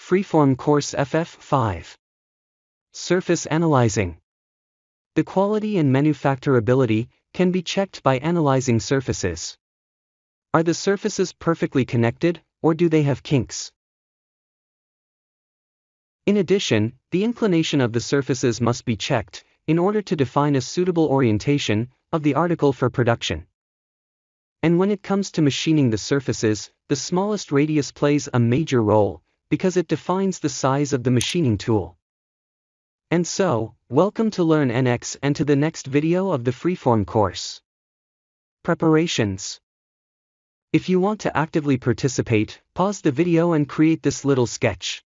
Freeform Course FF5. Surface Analyzing. The quality and manufacturability can be checked by analyzing surfaces. Are the surfaces perfectly connected, or do they have kinks? In addition, the inclination of the surfaces must be checked, in order to define a suitable orientation of the article for production. And when it comes to machining the surfaces, the smallest radius plays a major role, because it defines the size of the machining tool. And so, welcome to LearnNX and to the next video of the Freeform course. Preparations. If you want to actively participate, pause the video and create this little sketch.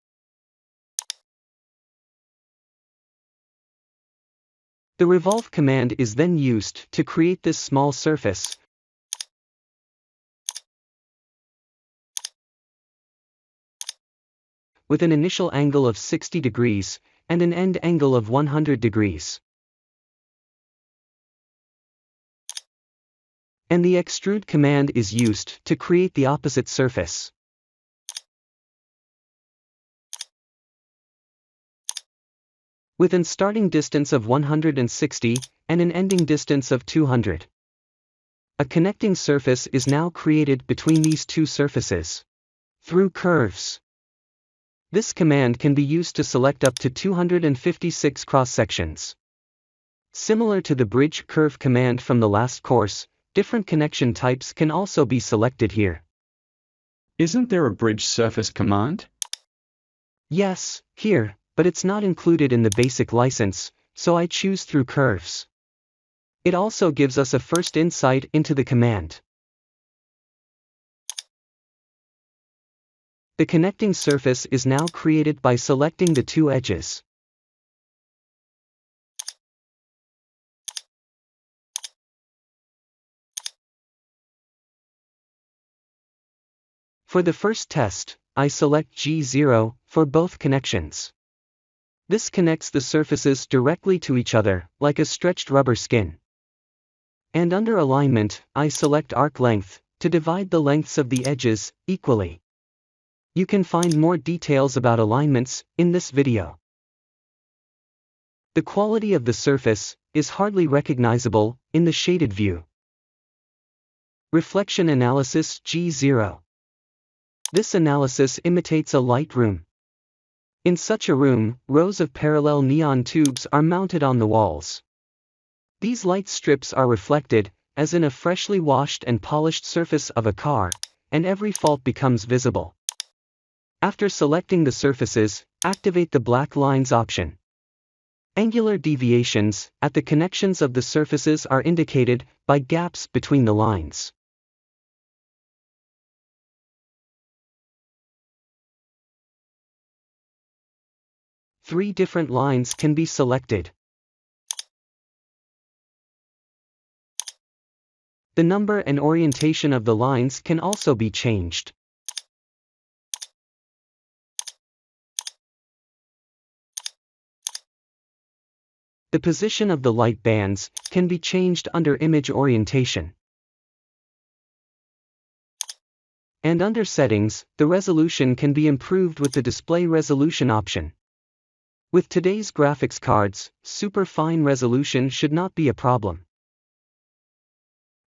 The revolve command is then used to create this small surface, with an initial angle of 60 degrees, and an end angle of 100 degrees. And the extrude command is used to create the opposite surface. With an starting distance of 160, and an ending distance of 200. A connecting surface is now created between these two surfaces, through curves. This command can be used to select up to 256 cross-sections. Similar to the bridge curve command from the last course, different connection types can also be selected here. Isn't there a bridge surface command? Yes, here, but it's not included in the basic license, so I choose through curves. It also gives us a first insight into the command. The connecting surface is now created by selecting the two edges. For the first test, I select G0 for both connections. This connects the surfaces directly to each other, like a stretched rubber skin. And under alignment, I select arc length, to divide the lengths of the edges equally. You can find more details about alignments in this video. The quality of the surface is hardly recognizable in the shaded view. Reflection analysis G0. This analysis imitates a light room. In such a room, rows of parallel neon tubes are mounted on the walls. These light strips are reflected, as in a freshly washed and polished surface of a car, and every fault becomes visible. After selecting the surfaces, activate the black lines option. Angular deviations at the connections of the surfaces are indicated by gaps between the lines. Three different lines can be selected. The number and orientation of the lines can also be changed. The position of the light bands can be changed under image orientation. And under settings, the resolution can be improved with the display resolution option. With today's graphics cards, super fine resolution should not be a problem.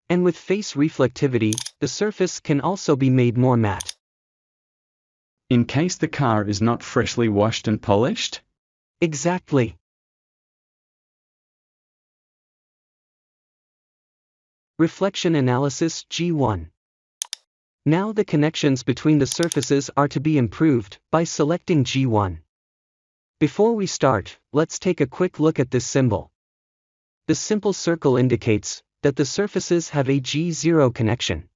And with face reflectivity, the surface can also be made more matte. In case the car is not freshly washed and polished? Exactly. Reflection analysis G1. Now the connections between the surfaces are to be improved by selecting G1. Before we start, let's take a quick look at this symbol. The simple circle indicates that the surfaces have a G0 connection.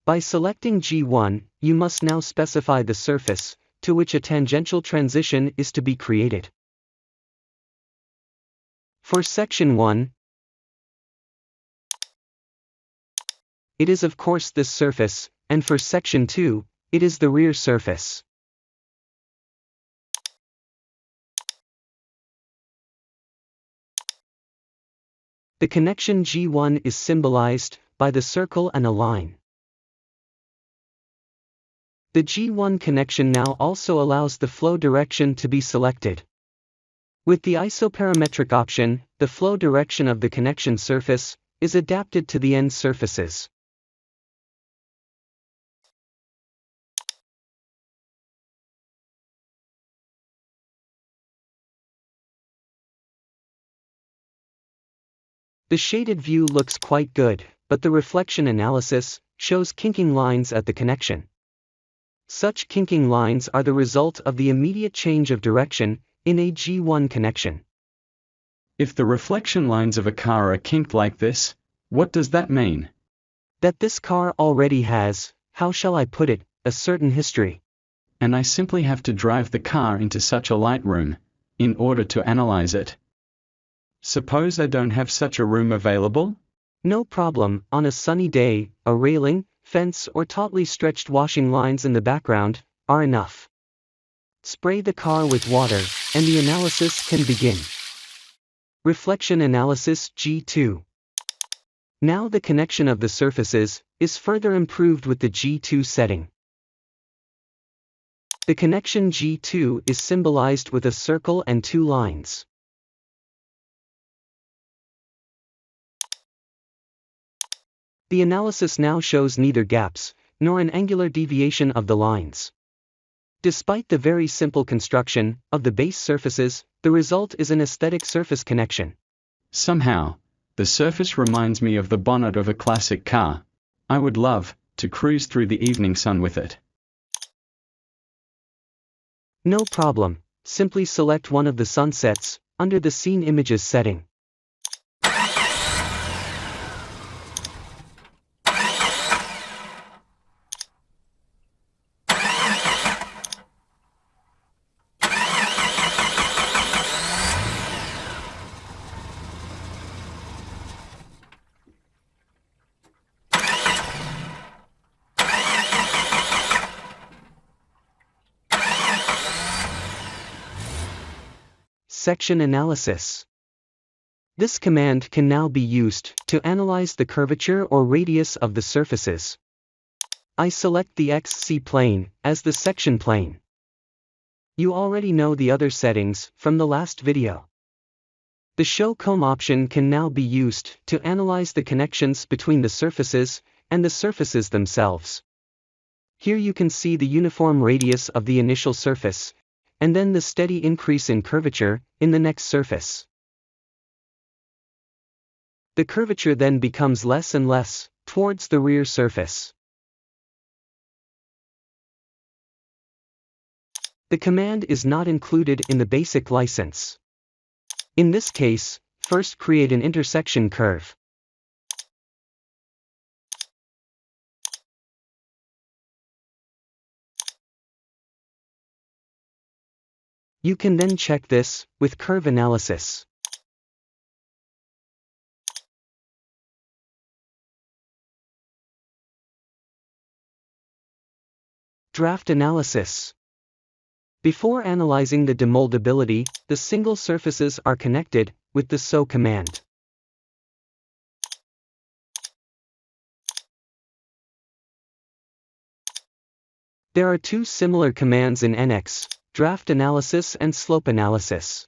By selecting G1, you must now specify the surface to which a tangential transition is to be created. For section 1, it is of course this surface, and for section 2, it is the rear surface. The connection G1 is symbolized by the circle and a line. The G1 connection now also allows the flow direction to be selected. With the isoparametric option, the flow direction of the connection surface is adapted to the end surfaces. The shaded view looks quite good, but the reflection analysis shows kinking lines at the connection. Such kinking lines are the result of the immediate change of direction in a G1 connection. If the reflection lines of a car are kinked like this, what does that mean? That this car already has, how shall I put it, a certain history. And I simply have to drive the car into such a light room in order to analyze it. Suppose I don't have such a room available? No problem, on a sunny day, a railing, fence or tautly stretched washing lines in the background are enough. Spray the car with water, and the analysis can begin. Reflection analysis G2. Now the connection of the surfaces is further improved with the G2 setting. The connection G2 is symbolized with a circle and two lines. The analysis now shows neither gaps, nor an angular deviation of the lines. Despite the very simple construction of the base surfaces, the result is an aesthetic surface connection. Somehow, the surface reminds me of the bonnet of a classic car. I would love to cruise through the evening sun with it. No problem, simply select one of the sunsets under the Scene Images setting. Section analysis. This command can now be used to analyze the curvature or radius of the surfaces. I select the XC plane as the section plane. You already know the other settings from the last video. The Show Comb option can now be used to analyze the connections between the surfaces and the surfaces themselves. Here you can see the uniform radius of the initial surface, and then the steady increase in curvature in the next surface. The curvature then becomes less and less towards the rear surface. The command is not included in the basic license. In this case, first create an intersection curve. You can then check this with curve analysis. Draft analysis. Before analyzing the demoldability, the single surfaces are connected with the Sew command. There are two similar commands in NX, draft analysis and slope analysis.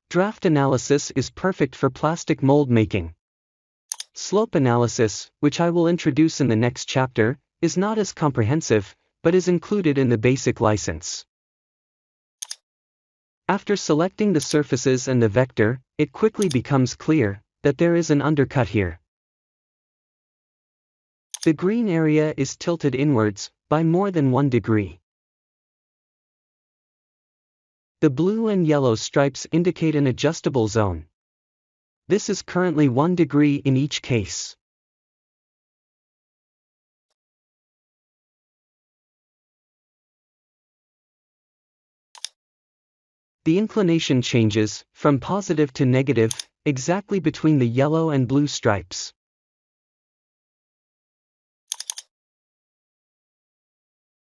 Draft analysis is perfect for plastic mold making. Slope analysis, which I will introduce in the next chapter, is not as comprehensive, but is included in the basic license. After selecting the surfaces and the vector, it quickly becomes clear that there is an undercut here. The green area is tilted inwards by more than 1 degree. The blue and yellow stripes indicate an adjustable zone. This is currently 1 degree in each case. The inclination changes from positive to negative exactly between the yellow and blue stripes.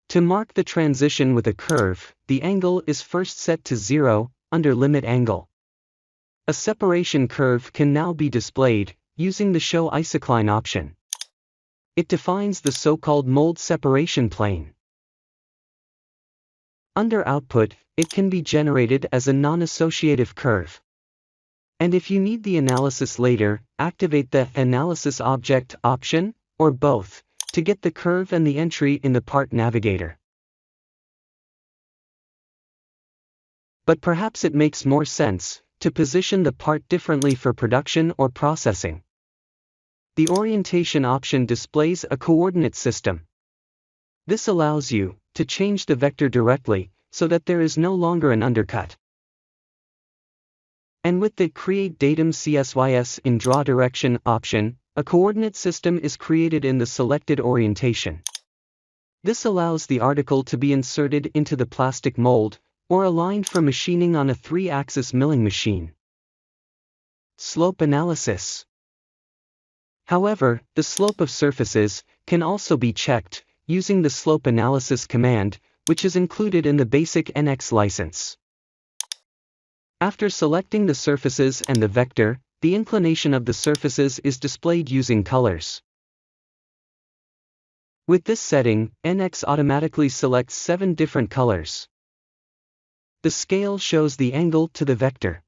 To mark the transition with a curve, the angle is first set to 0 under limit angle. A separation curve can now be displayed using the Show Isocline option. It defines the so-called mold separation plane. Under Output, it can be generated as a non-associative curve. And if you need the analysis later, activate the Analysis Object option, or both, to get the curve and the entry in the Part Navigator. But perhaps it makes more sense to position the part differently for production or processing. The Orientation option displays a coordinate system. This allows you to change the vector directly, so that there is no longer an undercut. And with the Create Datum CSYS in Draw Direction option, a coordinate system is created in the selected orientation. This allows the article to be inserted into the plastic mold, or aligned for machining on a 3-axis milling machine. Slope analysis. However, the slope of surfaces can also be checked using the slope analysis command, which is included in the basic NX license. After selecting the surfaces and the vector, the inclination of the surfaces is displayed using colors. With this setting, NX automatically selects 7 different colors. The scale shows the angle to the vector.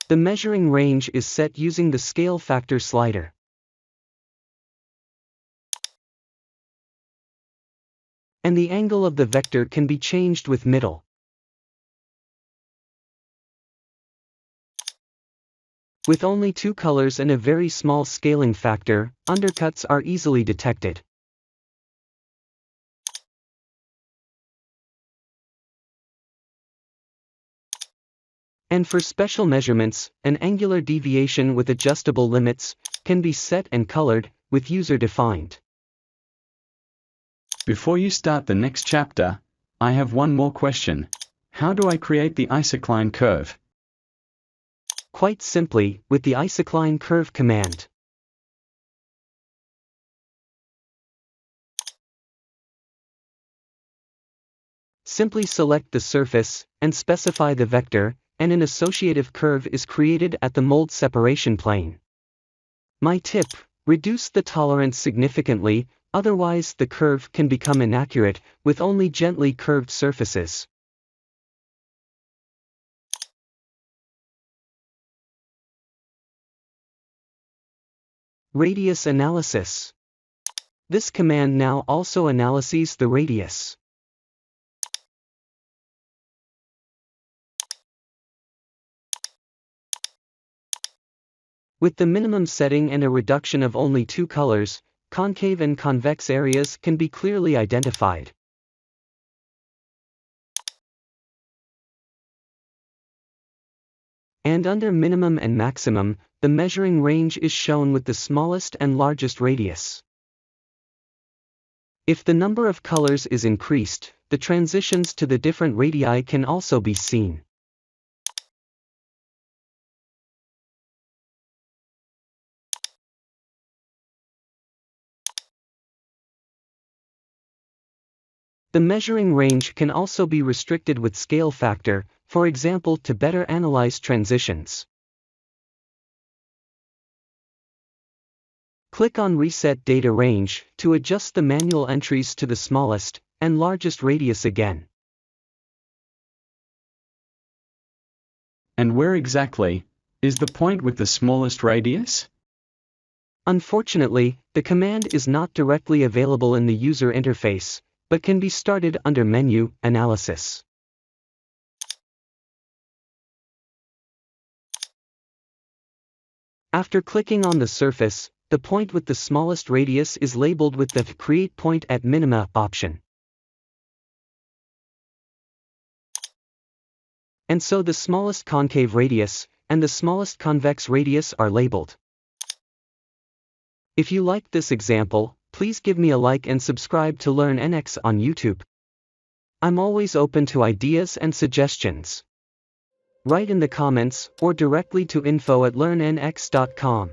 The measuring range is set using the scale factor slider. And the angle of the vector can be changed with middle. With only 2 colors and a very small scaling factor, undercuts are easily detected. And for special measurements, an angular deviation with adjustable limits can be set and colored with user-defined. Before you start the next chapter, I have one more question. How do I create the isocline curve? Quite simply, with the isocline curve command. Simply select the surface and specify the vector, and an associative curve is created at the mold separation plane. My tip: reduce the tolerance significantly, otherwise the curve can become inaccurate with only gently curved surfaces. Radius analysis. This command now also analyses the radius. With the minimum setting and a reduction of only 2 colors, concave and convex areas can be clearly identified. And under minimum and maximum, the measuring range is shown with the smallest and largest radius. If the number of colors is increased, the transitions to the different radii can also be seen. The measuring range can also be restricted with scale factor, for example, to better analyze transitions. Click on Reset Data Range to adjust the manual entries to the smallest and largest radius again. And where exactly is the point with the smallest radius? Unfortunately, the command is not directly available in the user interface, but can be started under Menu, Analysis. After clicking on the surface, the point with the smallest radius is labeled with the Create Point at Minima option. And so the smallest concave radius and the smallest convex radius are labeled. If you liked this example, please give me a like and subscribe to LearnNX on YouTube. I'm always open to ideas and suggestions. Write in the comments or directly to info@learnnx.com.